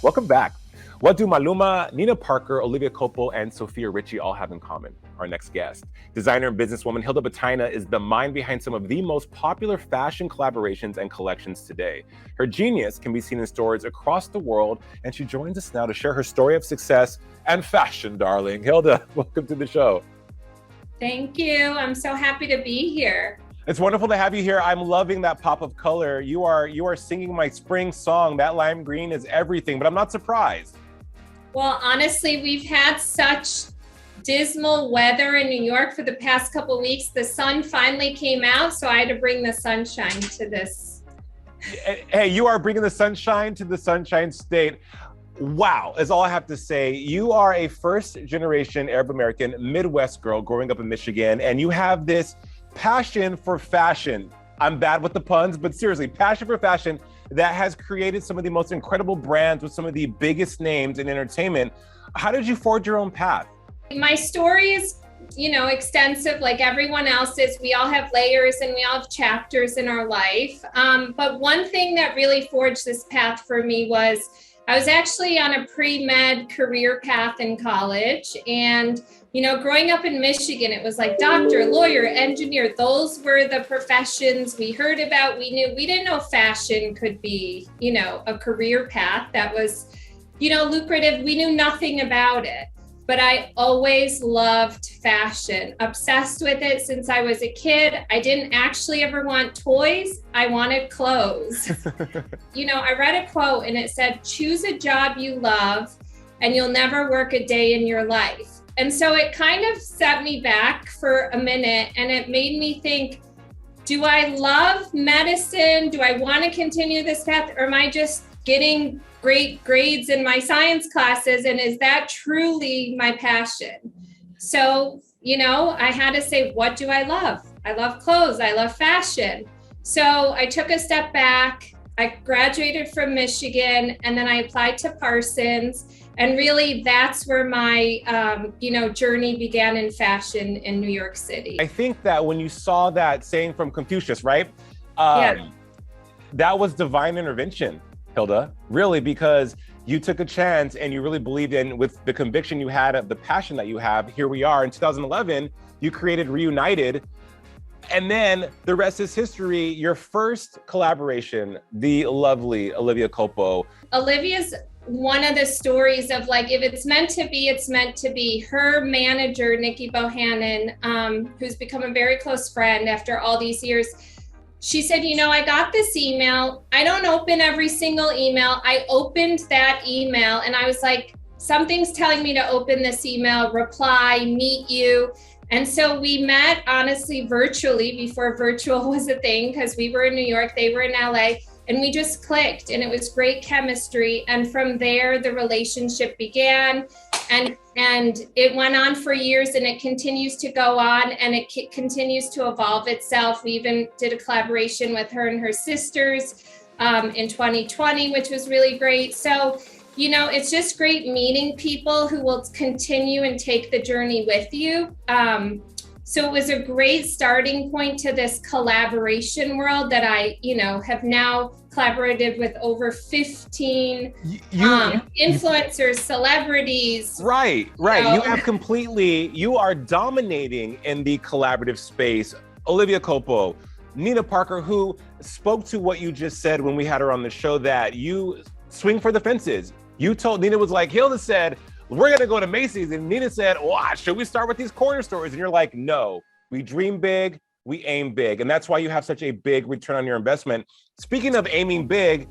Welcome back. What do Maluma, Nina Parker, Olivia Culpo, and Sofia Richie all have in common? Our next guest. Designer and businesswoman Hilda Batayneh is the mind behind some of the most popular fashion collaborations and collections today. Her genius can be seen in stores across the world, and she joins us now to share her story of success and fashion, darling. Hilda, welcome to the show. Thank you. I'm so happy to be here. It's wonderful to have you here. I'm loving that pop of color. You are singing my spring song. That lime green is everything, but I'm not surprised. Well, honestly, we've had such dismal weather in New York for the past couple of weeks. The sun finally came out, so I had to bring the sunshine to this. Hey, you are bringing the sunshine to the Sunshine State. Wow, is all I have to say. You are a first-generation Arab American Midwest girl growing up in Michigan, and you have this passion for fashion. I'm bad with the puns, but seriously, passion for fashion that has created some of the most incredible brands with some of the biggest names in entertainment. How did you forge your own path? My story is, extensive like everyone else's. We all have layers and we all have chapters in our life. But one thing that really forged this path for me was I was actually on a pre-med career path in college. And, growing up in Michigan, it was like doctor, lawyer, engineer. Those were the professions we heard about. We didn't know fashion could be, a career path that was, lucrative. We knew nothing about it. But I always loved fashion, obsessed with it since I was a kid. I didn't actually ever want toys. I wanted clothes. I read a quote and it said, choose a job you love and you'll never work a day in your life. And so it kind of set me back for a minute and it made me think, do I love medicine? Do I want to continue this path? Or am I just getting great grades in my science classes? And is that truly my passion? So, I had to say, what do I love? I love clothes. I love fashion. So I took a step back. I graduated from Michigan and then I applied to Parsons. And really that's where my, journey began in fashion in New York City. I think that when you saw that saying from Confucius, right? Yeah. That was divine intervention, Hilda, really, because you took a chance and you really believed in, with the conviction you had of the passion that you have. Here we are in 2011, you created Reunited. And then the rest is history. Your first collaboration, the lovely Olivia Culpo. Olivia's one of the stories of like, if it's meant to be, it's meant to be. Her manager, Nikki Bohannon, who's become a very close friend after all these years, she said, I got this email. I don't open every single email. I opened that email and I was like, something's telling me to open this email, reply, meet you. And so we met, honestly, virtually before virtual was a thing, because we were in New York, they were in LA, and we just clicked and it was great chemistry. And from there, the relationship began and it went on for years and it continues to go on and it continues to evolve itself. We even did a collaboration with her and her sisters in 2020, which was really great. So, it's just great meeting people who will continue and take the journey with you. So it was a great starting point to this collaboration world that I, have now collaborated with over 15 influencers, celebrities. Right. You are dominating in the collaborative space. Olivia Culpo, Nina Parker, who spoke to what you just said when we had her on the show, that you swing for the fences. You told Nina, was like, Hilda said, we're going to go to Macy's. And Nina said, should we start with these corner stores? And you're like, no, we dream big, we aim big. And that's why you have such a big return on your investment. Speaking of aiming big,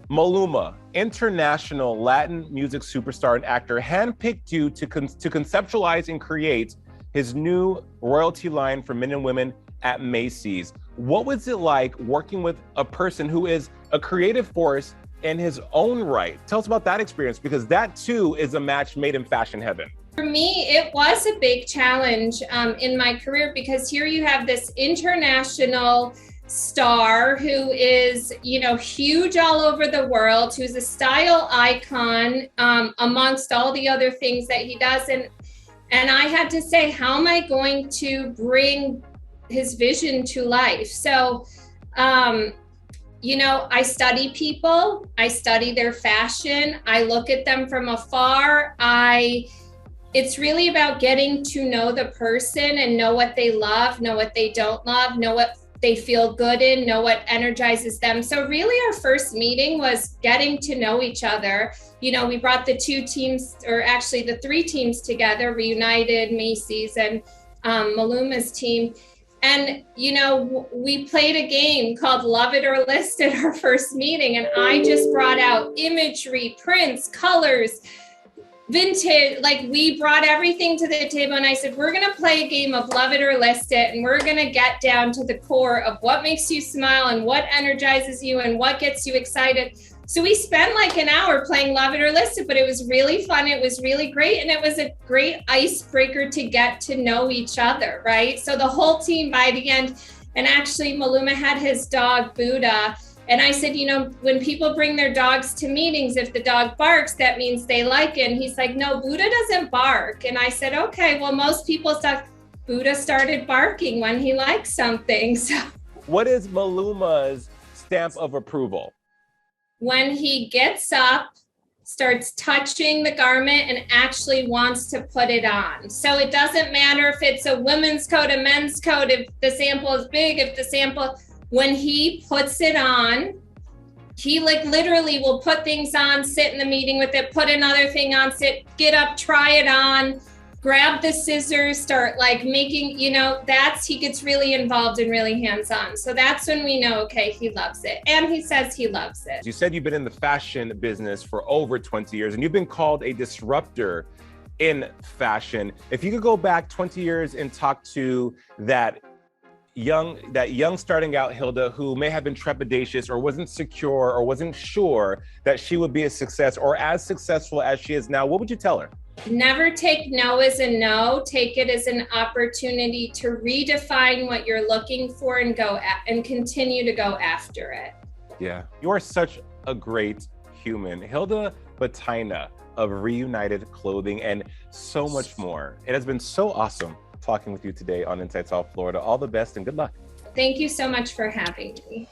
Maluma, international Latin music superstar and actor, handpicked you to conceptualize and create his new royalty line for men and women at Macy's. What was it like working with a person who is a creative force in his own right? Tell us about that experience, because that too is a match made in fashion heaven. For me, it was a big challenge in my career, because here you have this international star who is, huge all over the world, who's a style icon amongst all the other things that he does. And I had to say, how am I going to bring his vision to life? So I study people, I study their fashion, I look at them from afar. It's really about getting to know the person and know what they love, know what they don't love, know what they feel good in, know what energizes them. So really our first meeting was getting to know each other. We brought the two teams, or actually the three teams together, Reunited, Macy's, and Maluma's team. And, we played a game called Love It or List at our first meeting. And I just brought out imagery, prints, colors, vintage, like we brought everything to the table. And I said, we're going to play a game of Love It or List It. And we're going to get down to the core of what makes you smile and what energizes you and what gets you excited. So we spent like an hour playing Love It or List It, but it was really fun. It was really great. And it was a great icebreaker to get to know each other, right? So the whole team by the end, and actually Maluma had his dog, Buddha. And I said, when people bring their dogs to meetings, if the dog barks, that means they like it. And he's like, no, Buddha doesn't bark. And I said, okay, well, most people's dog, Buddha started barking when he likes something. So what is Maluma's stamp of approval? When he gets up, starts touching the garment and actually wants to put it on. So it doesn't matter if it's a women's coat, a men's coat, if the sample is big, when he puts it on, he literally will put things on, sit in the meeting with it, put another thing on, sit, get up, try it on, grab the scissors, start making, he gets really involved and really hands-on. So that's when we know, okay, he loves it. And he says he loves it. You said you've been in the fashion business for over 20 years and you've been called a disruptor in fashion. If you could go back 20 years and talk to that young starting out Hilda who may have been trepidatious or wasn't secure or wasn't sure that she would be a success or as successful as she is now, what would you tell her? Never take no as a no. Take it as an opportunity to redefine what you're looking for and and continue to go after it. Yeah, you are such a great human. Hilda Batayneh of Reunited Clothing and so much more. It has been so awesome talking with you today on Inside South Florida. All the best and good luck. Thank you so much for having me.